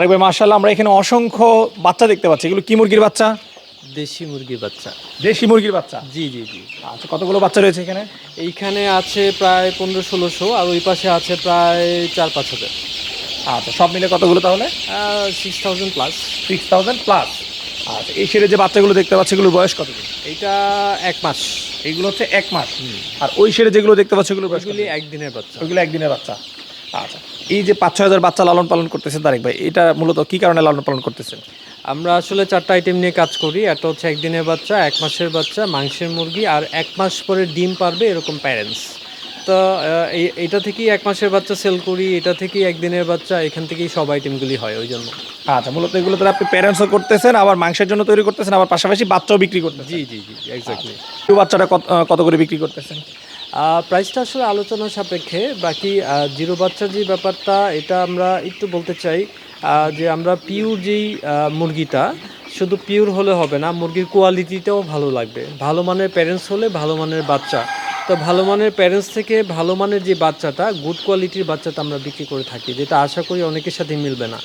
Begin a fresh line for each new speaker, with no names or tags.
ভাই মাশাআল্লাহ, আমরা এখানে অসংখ্য বাচ্চা দেখতে পাচ্ছি। এগুলো কি মুরগির বাচ্চা?
দেশি মুরগির বাচ্চা।
দেশি মুরগির বাচ্চা।
জি, জি, জি।
আচ্ছা, কতগুলো বাচ্চা রয়েছে এখানে?
এইখানে আছে প্রায় ১৫-১৬০০ আর ওই পাশে আছে প্রায় ৪-৫ হাজার।
আচ্ছা, সব মিলে কতগুলো তাহলে?
৬,০০০ প্লাস।
6000 প্লাস। আচ্ছা, এই শেডে যে বাচ্চাগুলো দেখতে পাচ্ছি এগুলোর বয়স কতদিন?
এইটা ১ মাস।
এগুলো হচ্ছে 1 মাস। আর ওই শেডে যেগুলো দেখতে পাচ্ছি এগুলোর বয়স
ওইগুলি
কতদিন?
১ দিনের বাচ্চা।
ওইগুলো একদিনের বাচ্চা। আচ্ছা, এই যে ৫-৬ হাজার বাচ্চা লালন পালন করতেছেন তারেক ভাই, এটা মূলত কি কারণে লালন পালন করতেছেন?
আমরা আসলে ৪টা আইটেম নিয়ে কাজ করি। একটা হচ্ছে ১ দিনের বাচ্চা, ১ মাসের বাচ্চা, মাংসের মুরগি আর ১ মাস পরে ডিম পারবে এরকম প্যারেন্টস। তো এইটা থেকেই ১ মাসের বাচ্চা সেল করি, এটা থেকেই ১ দিনের বাচ্চা, এখান থেকেই সব আইটেমগুলি হয় ওইজন্য।
আচ্ছা, মূলত এগুলো তো আপনি প্যারেন্টসও করতেছেন, আবার মাংসের জন্য তৈরি করতেছেন, আবার পাশাপাশি বাচ্চাও বিক্রি করতেছেন।
জি, জি, জি, এক্সাক্টলি।
এই বাচ্চাটা কত করে বিক্রি করতেছেন?
প্রাইসটা আসলে আলোচনা সাপেক্ষে। বাকি জিরো বাচ্চার যে ব্যাপারটা এটা আমরা একটু বলতে চাই যে আমরা পিওর যেই মুরগিটা শুধু পিওর হলে হবে না, মুরগির কোয়ালিটিটাও ভালো লাগবে। ভালো মানের প্যারেন্টস হলে ভালো মানের বাচ্চা। তো ভালো মানের প্যারেন্টস থেকে ভালো মানের যে বাচ্চাটা গুড কোয়ালিটির বাচ্চাটা আমরা বিক্রি করে থাকি, যেটা আশা করি অনেকের সাথে মিলবে না।